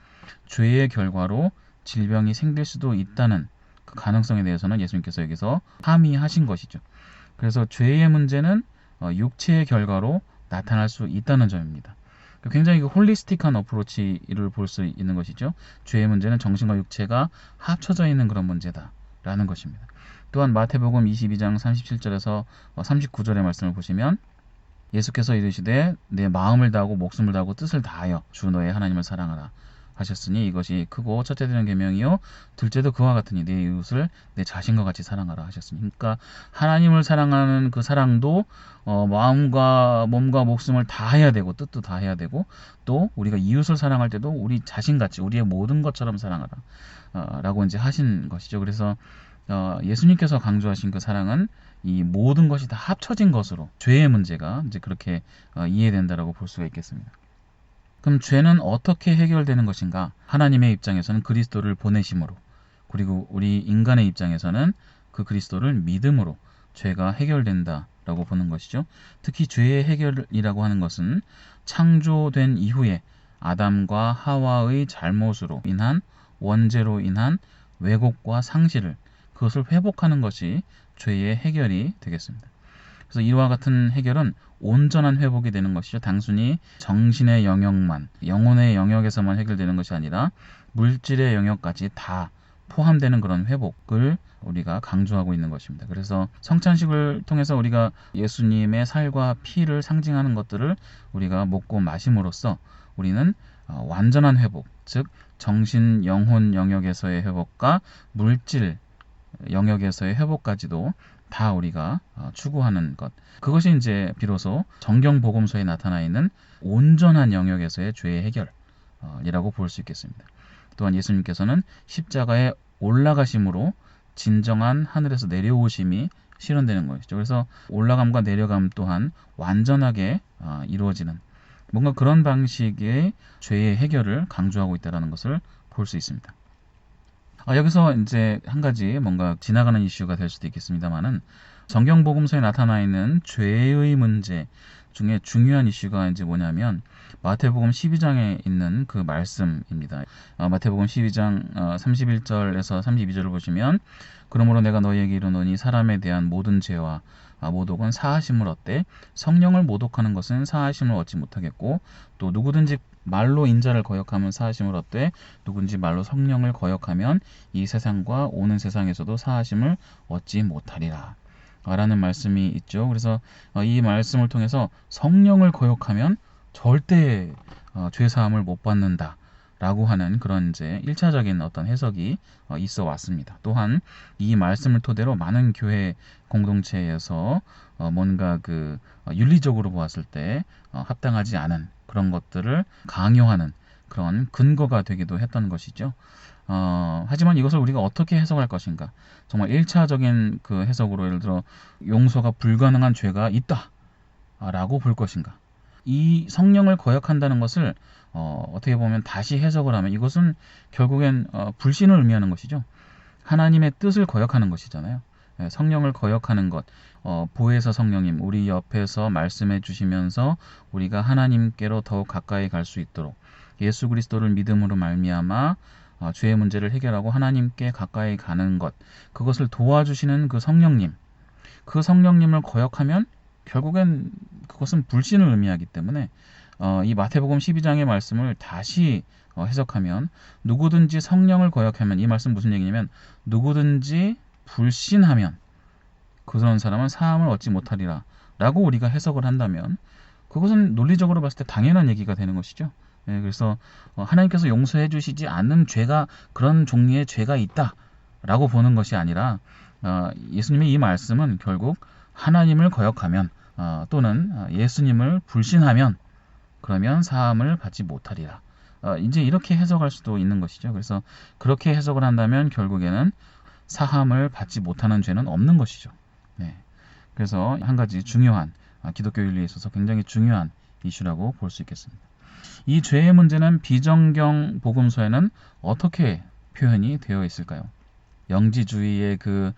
죄의 결과로 질병이 생길 수도 있다는 그 가능성에 대해서는 예수님께서 여기서 함의하신 것이죠. 그래서 죄의 문제는 육체의 결과로 나타날 수 있다는 점입니다. 굉장히 홀리스틱한 어프로치를 볼 수 있는 것이죠. 죄의 문제는 정신과 육체가 합쳐져 있는 그런 문제다라는 것입니다. 또한 마태복음 22장 37절에서 39절의 말씀을 보시면 예수께서 이르시되 내 마음을 다하고 목숨을 다하고 뜻을 다하여 주 너의 하나님을 사랑하라 하셨으니 이것이 크고 첫째 되는 계명이요 둘째도 그와 같으니 내 이웃을 내 자신과 같이 사랑하라 하셨으니 그러니까 하나님을 사랑하는 그 사랑도 마음과 몸과 목숨을 다 해야 되고 뜻도 다 해야 되고 또 우리가 이웃을 사랑할 때도 우리 자신같이 우리의 모든 것처럼 사랑하라 라고 이제 하신 것이죠. 그래서 예수님께서 강조하신 그 사랑은 이 모든 것이 다 합쳐진 것으로 죄의 문제가 이제 그렇게 이해된다라고 볼 수가 있겠습니다. 그럼 죄는 어떻게 해결되는 것인가? 하나님의 입장에서는 그리스도를 보내심으로 그리고 우리 인간의 입장에서는 그 그리스도를 믿음으로 죄가 해결된다라고 보는 것이죠. 특히 죄의 해결이라고 하는 것은 창조된 이후에 아담과 하와의 잘못으로 인한 원죄로 인한 왜곡과 상실을 그것을 회복하는 것이 죄의 해결이 되겠습니다. 그래서 이와 같은 해결은 온전한 회복이 되는 것이죠. 단순히 정신의 영역만, 영혼의 영역에서만 해결되는 것이 아니라 물질의 영역까지 다 포함되는 그런 회복을 우리가 강조하고 있는 것입니다. 그래서 성찬식을 통해서 우리가 예수님의 살과 피를 상징하는 것들을 우리가 먹고 마심으로써 우리는 완전한 회복, 즉 정신, 영혼 영역에서의 회복과 물질 영역에서의 회복까지도 다 우리가 추구하는 것. 그것이 이제 비로소 정경 복음서에 나타나 있는 온전한 영역에서의 죄의 해결이라고 볼 수 있겠습니다. 또한 예수님께서는 십자가에 올라가심으로 진정한 하늘에서 내려오심이 실현되는 것이죠. 그래서 올라감과 내려감 또한 완전하게 이루어지는 뭔가 그런 방식의 죄의 해결을 강조하고 있다는 것을 볼 수 있습니다. 여기서 이제 한 가지 뭔가 지나가는 이슈가 될 수도 있겠습니다만은 성경 복음서에 나타나 있는 죄의 문제 중에 중요한 이슈가 이제 뭐냐면 마태복음 12장에 있는 그 말씀입니다. 마태복음 12장 31절에서 32절을 보시면 그러므로 내가 너희에게 이르노니 사람에 대한 모든 죄와 모독은 사하심을 얻되 성령을 모독하는 것은 사하심을 얻지 못하겠고 또 누구든지 말로 인자를 거역하면 사하심을 얻되 누구든지 말로 성령을 거역하면 이 세상과 오는 세상에서도 사하심을 얻지 못하리라 라는 말씀이 있죠. 그래서 이 말씀을 통해서 성령을 거역하면 절대 죄사함을 못 받는다 라고 하는 그런 이제 1차적인 어떤 해석이 있어 왔습니다. 또한 이 말씀을 토대로 많은 교회 공동체에서 뭔가 그 윤리적으로 보았을 때 합당하지 않은 그런 것들을 강요하는 그런 근거가 되기도 했던 것이죠. 하지만 이것을 우리가 어떻게 해석할 것인가? 정말 1차적인 그 해석으로 예를 들어 용서가 불가능한 죄가 있다 라고 볼 것인가? 이 성령을 거역한다는 것을 어떻게 보면 다시 해석을 하면 이것은 결국엔 불신을 의미하는 것이죠. 하나님의 뜻을 거역하는 것이잖아요. 성령을 거역하는 것, 보혜사 성령님 우리 옆에서 말씀해 주시면서 우리가 하나님께로 더욱 가까이 갈 수 있도록 예수 그리스도를 믿음으로 말미암아 죄의 문제를 해결하고 하나님께 가까이 가는 것, 그것을 도와주시는 그 성령님, 그 성령님을 거역하면 결국엔 그것은 불신을 의미하기 때문에 이 마태복음 12장의 말씀을 다시 해석하면 누구든지 성령을 거역하면 이 말씀 무슨 얘기냐면 누구든지 불신하면 그런 사람은 사함을 얻지 못하리라 라고 우리가 해석을 한다면 그것은 논리적으로 봤을 때 당연한 얘기가 되는 것이죠. 그래서 하나님께서 용서해 주시지 않는 죄가 그런 종류의 죄가 있다 라고 보는 것이 아니라 예수님의 이 말씀은 결국 하나님을 거역하면 또는 예수님을 불신하면 그러면 사함을 받지 못하리라. 이제 이렇게 해석할 수도 있는 것이죠. 그래서 그렇게 해석을 한다면 결국에는 사함을 받지 못하는 죄는 없는 것이죠. 네. 그래서 한 가지 중요한 기독교 윤리에 있어서 굉장히 중요한 이슈라고 볼 수 있겠습니다. 이 죄의 문제는 비정경 복음서에는 어떻게 표현이 되어 있을까요? 영지주의의 그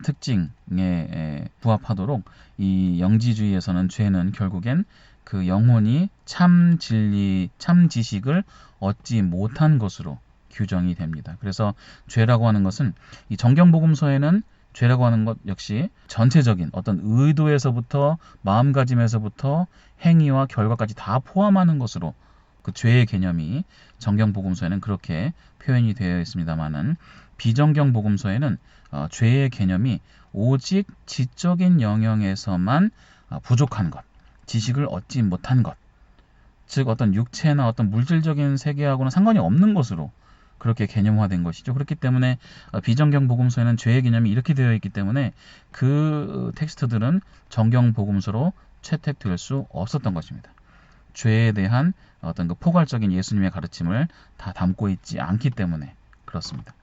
특징에 부합하도록 이 영지주의에서는 죄는 결국엔 그 영혼이 참 진리, 참 지식을 얻지 못한 것으로 규정이 됩니다. 그래서 죄라고 하는 것은 이 정경복음서에는 죄라고 하는 것 역시 전체적인 어떤 의도에서부터 마음가짐에서부터 행위와 결과까지 다 포함하는 것으로 그 죄의 개념이 정경복음서에는 그렇게 표현이 되어 있습니다만은 비정경복음서에는 죄의 개념이 오직 지적인 영역에서만 부족한 것, 지식을 얻지 못한 것, 즉 어떤 육체나 어떤 물질적인 세계하고는 상관이 없는 것으로 그렇게 개념화된 것이죠. 그렇기 때문에 비정경 복음서에는 죄의 개념이 이렇게 되어 있기 때문에 그 텍스트들은 정경 복음서로 채택될 수 없었던 것입니다. 죄에 대한 어떤 그 포괄적인 예수님의 가르침을 다 담고 있지 않기 때문에 그렇습니다.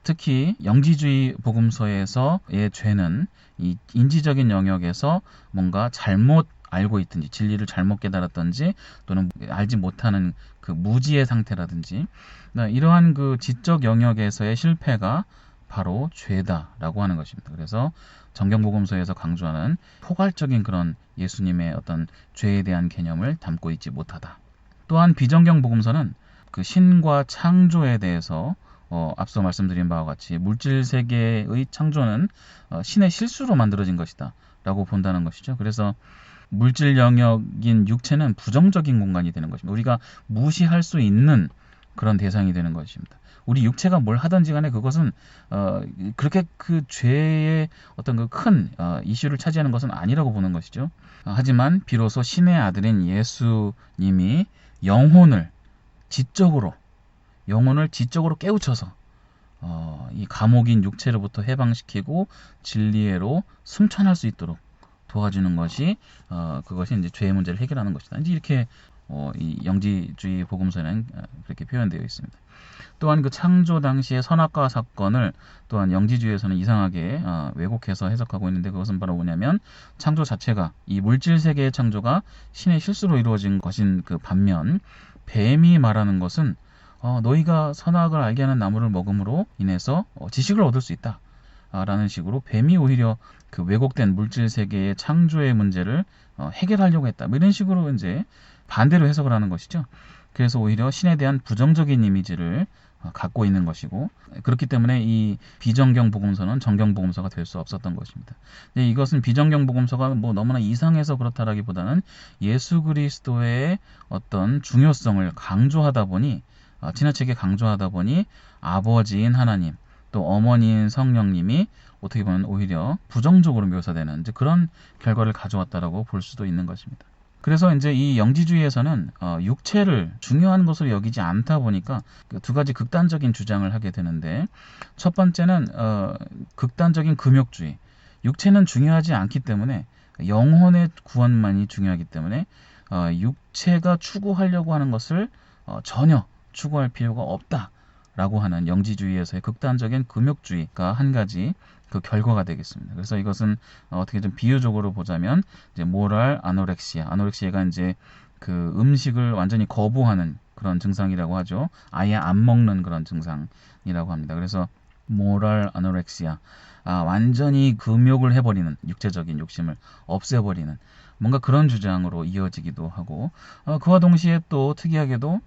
특히 영지주의 복음서에서의 죄는 이 인지적인 영역에서 뭔가 잘못 알고 있든지 진리를 잘못 깨달았든지 또는 알지 못하는 그 무지의 상태라든지 이러한 그 지적 영역에서의 실패가 바로 죄다라고 하는 것입니다. 그래서 정경복음서에서 강조하는 포괄적인 그런 예수님의 어떤 죄에 대한 개념을 담고 있지 못하다. 또한 비정경복음서는 그 신과 창조에 대해서 앞서 말씀드린 바와 같이 물질 세계의 창조는 신의 실수로 만들어진 것이다 라고 본다는 것이죠. 그래서 물질 영역인 육체는 부정적인 공간이 되는 것입니다. 우리가 무시할 수 있는 그런 대상이 되는 것입니다. 우리 육체가 뭘 하든지 간에 그것은 그렇게 그 죄의 어떤 그 큰 이슈를 차지하는 것은 아니라고 보는 것이죠. 하지만 비로소 신의 아들인 예수님이 영혼을 지적으로 깨우쳐서 이 감옥인 육체로부터 해방시키고 진리로 승천할 수 있도록 도와주는 것이 그것이 이제 죄의 문제를 해결하는 것이다. 이제 이렇게 이 영지주의 복음서에는 그렇게 표현되어 있습니다. 또한 그 창조 당시의 선악과 사건을 또한 영지주의에서는 이상하게 왜곡해서 해석하고 있는데 그것은 바로 뭐냐면 창조 자체가 이 물질 세계의 창조가 신의 실수로 이루어진 것인 그 반면 뱀이 말하는 것은 너희가 선악을 알게 하는 나무를 먹음으로 인해서 지식을 얻을 수 있다. 라는 식으로 뱀이 오히려 그 왜곡된 물질 세계의 창조의 문제를 해결하려고 했다. 뭐 이런 식으로 이제 반대로 해석을 하는 것이죠. 그래서 오히려 신에 대한 부정적인 이미지를 갖고 있는 것이고 그렇기 때문에 이 비정경 복음서는 정경 복음서가 될 수 없었던 것입니다. 이것은 비정경 복음서가 뭐 너무나 이상해서 그렇다라기보다는 예수 그리스도의 어떤 중요성을 강조하다 보니 지나치게 강조하다 보니 아버지인 하나님 또 어머니인 성령님이 어떻게 보면 오히려 부정적으로 묘사되는 이제 그런 결과를 가져왔다라고 볼 수도 있는 것입니다. 그래서 이제 이 영지주의에서는 육체를 중요한 것으로 여기지 않다 보니까 두 가지 극단적인 주장을 하게 되는데 첫 번째는 극단적인 금욕주의. 육체는 중요하지 않기 때문에 영혼의 구원만이 중요하기 때문에 육체가 추구하려고 하는 것을 전혀 추구할 필요가 없다라고 하는 영지주의에서의 극단적인 금욕주의가 한 가지 그 결과가 되겠습니다. 그래서 이것은 어떻게 좀 비유적으로 보자면 이제 모랄 아노렉시아가 이제 그 음식을 완전히 거부하는 그런 증상이라고 하죠. 아예 안 먹는 그런 증상이라고 합니다. 그래서 모랄 아노렉시아, 완전히 금욕을 해버리는 육체적인 욕심을 없애버리는 뭔가 그런 주장으로 이어지기도 하고 그와 동시에 또 특이하게도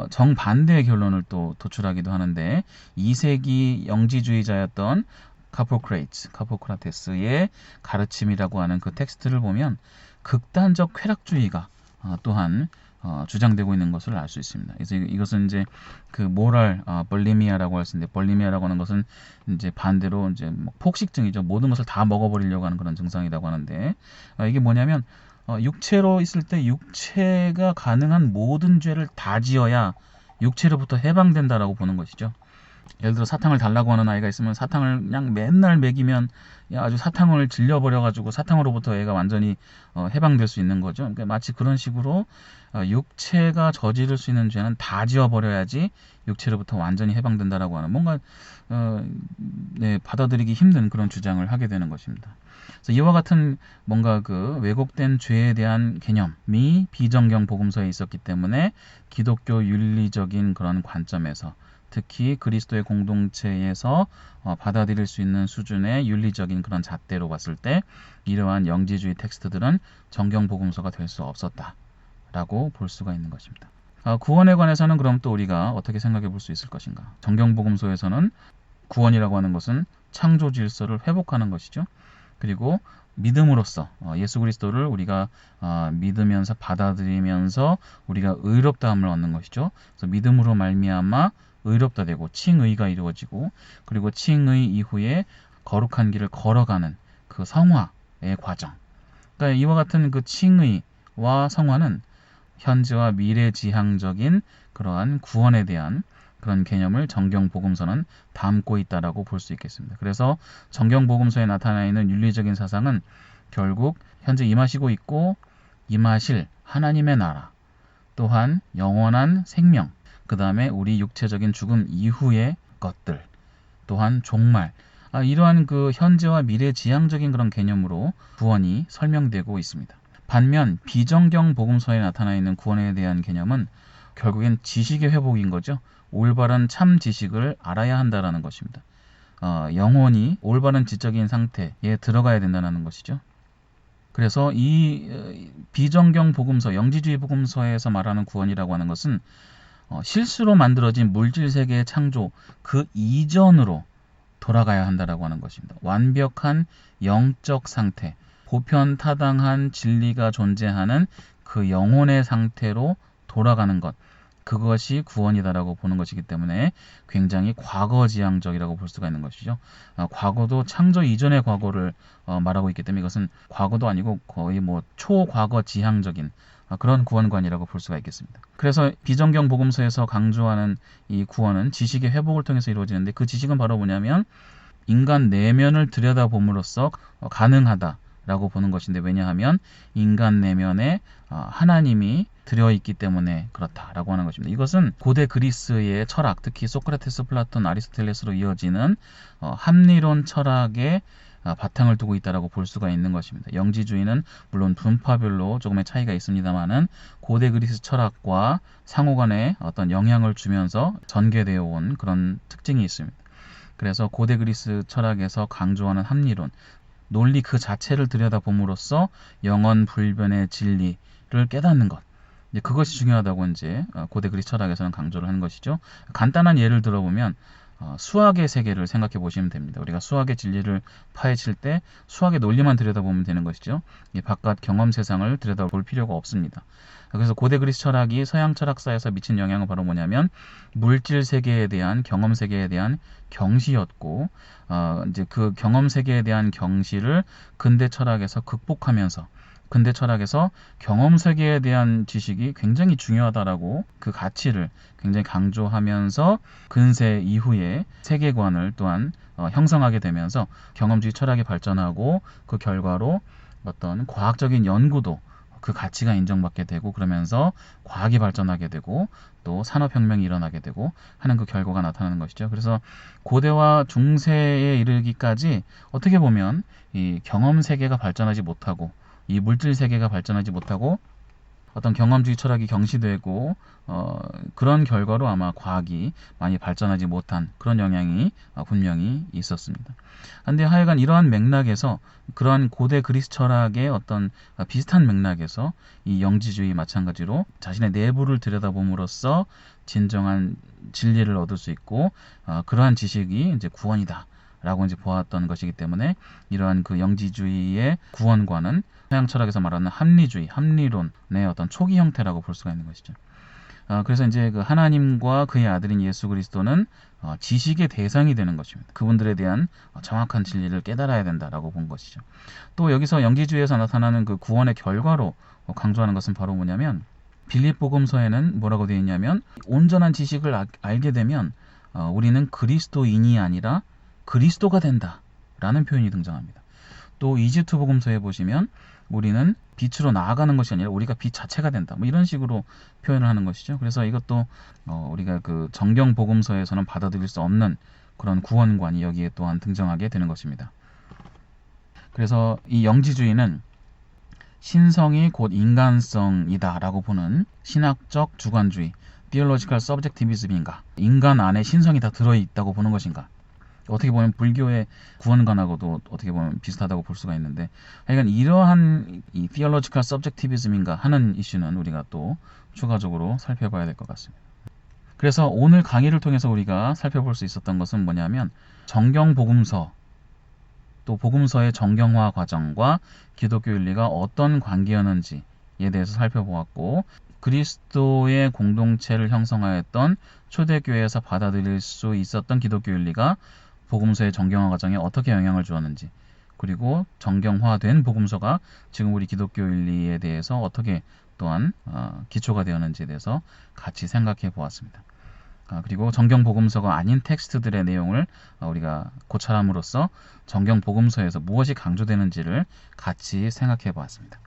정반대의 결론을 또 도출하기도 하는데 2세기 영지주의자였던 카포크라테스의 가르침이라고 하는 그 텍스트를 보면 극단적 쾌락주의가 또한 주장되고 있는 것을 알 수 있습니다. 그래서 이것은 이제 그 모랄 벌리미아라고 할 수 있는데 벌리미아라고 하는 것은 이제 반대로 이제 폭식증이죠. 모든 것을 다 먹어버리려고 하는 그런 증상이라고 하는데 이게 뭐냐면 육체로 있을 때 육체가 가능한 모든 죄를 다 지어야 육체로부터 해방된다라고 보는 것이죠. 예를 들어 사탕을 달라고 하는 아이가 있으면 사탕을 그냥 맨날 먹이면 아주 사탕을 질려버려가지고 사탕으로부터 애가 완전히 해방될 수 있는 거죠. 그러니까 마치 그런 식으로 육체가 저지를 수 있는 죄는 다 지워버려야지 육체로부터 완전히 해방된다라고 하는 뭔가 네, 받아들이기 힘든 그런 주장을 하게 되는 것입니다. 그래서 이와 같은 뭔가 그 왜곡된 죄에 대한 개념이 비정경 복음서에 있었기 때문에 기독교 윤리적인 그런 관점에서 특히 그리스도의 공동체에서 받아들일 수 있는 수준의 윤리적인 그런 잣대로 봤을 때 이러한 영지주의 텍스트들은 정경 복음서가 될 수 없었다라고 볼 수가 있는 것입니다. 구원에 관해서는 그럼 또 우리가 어떻게 생각해 볼 수 있을 것인가? 정경 복음서에서는 구원이라고 하는 것은 창조 질서를 회복하는 것이죠. 그리고 믿음으로써 예수 그리스도를 우리가 믿으면서 받아들이면서 우리가 의롭다함을 얻는 것이죠. 그래서 믿음으로 말미암아 의롭다 되고 칭의가 이루어지고 그리고 칭의 이후에 거룩한 길을 걸어가는 그 성화의 과정. 그러니까 이와 같은 그 칭의와 성화는 현재와 미래지향적인 그러한 구원에 대한 그런 개념을 정경복음서는 담고 있다라고 볼 수 있겠습니다. 그래서 정경복음서에 나타나 있는 윤리적인 사상은 결국 현재 임하시고 있고 임하실 하나님의 나라, 또한 영원한 생명, 그 다음에 우리 육체적인 죽음 이후의 것들, 또한 종말, 이러한 그 현재와 미래지향적인 그런 개념으로 구원이 설명되고 있습니다. 반면 비정경 복음서에 나타나 있는 구원에 대한 개념은 결국엔 지식의 회복인 거죠. 올바른 참 지식을 알아야 한다라는 것입니다. 영혼이 올바른 지적인 상태에 들어가야 된다는 것이죠. 그래서 이 비정경 복음서, 영지주의 복음서에서 말하는 구원이라고 하는 것은 실수로 만들어진 물질 세계의 창조 그 이전으로 돌아가야 한다라고 하는 것입니다. 완벽한 영적 상태, 보편타당한 진리가 존재하는 그 영혼의 상태로 돌아가는 것, 그것이 구원이다라고 보는 것이기 때문에 굉장히 과거지향적이라고 볼 수가 있는 것이죠. 과거도 창조 이전의 과거를 말하고 있기 때문에 이것은 과거도 아니고 거의 뭐 초과거지향적인 그런 구원관이라고 볼 수가 있겠습니다. 그래서 비정경 복음서에서 강조하는 이 구원은 지식의 회복을 통해서 이루어지는데 그 지식은 바로 뭐냐면 인간 내면을 들여다봄으로써 가능하다라고 보는 것인데, 왜냐하면 인간 내면에 하나님이 들어있기 때문에 그렇다라고 하는 것입니다. 이것은 고대 그리스의 철학, 특히 소크라테스, 플라톤, 아리스토텔레스로 이어지는 합리론 철학의 바탕을 두고 있다라고 볼 수가 있는 것입니다. 영지주의는 물론 분파별로 조금의 차이가 있습니다만은 고대 그리스 철학과 상호간에 어떤 영향을 주면서 전개되어 온 그런 특징이 있습니다. 그래서 고대 그리스 철학에서 강조하는 합리론, 논리 그 자체를 들여다봄으로써 영원 불변의 진리를 깨닫는 것, 그것이 중요하다고 이제 고대 그리스 철학에서는 강조를 하는 것이죠. 간단한 예를 들어보면 수학의 세계를 생각해 보시면 됩니다. 우리가 수학의 진리를 파헤칠 때 수학의 논리만 들여다보면 되는 것이죠. 이 바깥 경험 세상을 들여다볼 필요가 없습니다. 그래서 고대 그리스 철학이 서양 철학사에서 미친 영향은 바로 뭐냐면 물질 세계에 대한, 경험 세계에 대한 경시였고, 이제 그 경험 세계에 대한 경시를 근대 철학에서 극복하면서 근대 철학에서 경험 세계에 대한 지식이 굉장히 중요하다라고 그 가치를 굉장히 강조하면서 근세 이후에 세계관을 또한 형성하게 되면서 경험주의 철학이 발전하고 그 결과로 어떤 과학적인 연구도 그 가치가 인정받게 되고, 그러면서 과학이 발전하게 되고 또 산업혁명이 일어나게 되고 하는 그 결과가 나타나는 것이죠. 그래서 고대와 중세에 이르기까지 어떻게 보면 이 경험 세계가 발전하지 못하고 이 물질 세계가 발전하지 못하고 어떤 경험주의 철학이 경시되고 그런 결과로 아마 과학이 많이 발전하지 못한 그런 영향이 분명히 있었습니다. 그런데 하여간 이러한 맥락에서, 그러한 고대 그리스 철학의 어떤 비슷한 맥락에서 이 영지주의 마찬가지로 자신의 내부를 들여다봄으로써 진정한 진리를 얻을 수 있고 그러한 지식이 이제 구원이다 라고 이제 보았던 것이기 때문에 이러한 그 영지주의의 구원관은 서양 철학에서 말하는 합리주의, 합리론의 어떤 초기 형태라고 볼 수가 있는 것이죠. 그래서 이제 그 하나님과 그의 아들인 예수 그리스도는 지식의 대상이 되는 것입니다. 그분들에 대한 정확한 진리를 깨달아야 된다라고 본 것이죠. 또 여기서 영지주의에서 나타나는 그 구원의 결과로 강조하는 것은 바로 뭐냐면 빌립보금서에는 뭐라고 되어 있냐면 온전한 지식을 알게 되면 우리는 그리스도인이 아니라 그리스도가 된다 라는 표현이 등장합니다. 또 이집트 복음서에 보시면 우리는 빛으로 나아가는 것이 아니라 우리가 빛 자체가 된다. 뭐 이런 식으로 표현을 하는 것이죠. 그래서 이것도 우리가 그 정경 복음서에서는 받아들일 수 없는 그런 구원관이 여기에 또한 등장하게 되는 것입니다. 그래서 이 영지주의는 신성이 곧 인간성이다 라고 보는 신학적 주관주의, theological subjectivism인가? 인간 안에 신성이 다 들어있다고 보는 것인가? 어떻게 보면 불교의 구원관하고도 어떻게 보면 비슷하다고 볼 수가 있는데, 하여간 이러한 이 theological subjectivism인가 하는 이슈는 우리가 또 추가적으로 살펴봐야 될 것 같습니다. 그래서 오늘 강의를 통해서 우리가 살펴볼 수 있었던 것은 뭐냐면, 정경 복음서, 또 복음서의 정경화 과정과 기독교 윤리가 어떤 관계였는지에 대해서 살펴보았고, 그리스도의 공동체를 형성하였던 초대교회에서 받아들일 수 있었던 기독교 윤리가 복음서의 정경화 과정에 어떻게 영향을 주었는지, 그리고 정경화된 복음서가 지금 우리 기독교 윤리에 대해서 어떻게 또한 기초가 되었는지에 대해서 같이 생각해 보았습니다. 그리고 정경 복음서가 아닌 텍스트들의 내용을 우리가 고찰함으로써 정경 복음서에서 무엇이 강조되는지를 같이 생각해 보았습니다.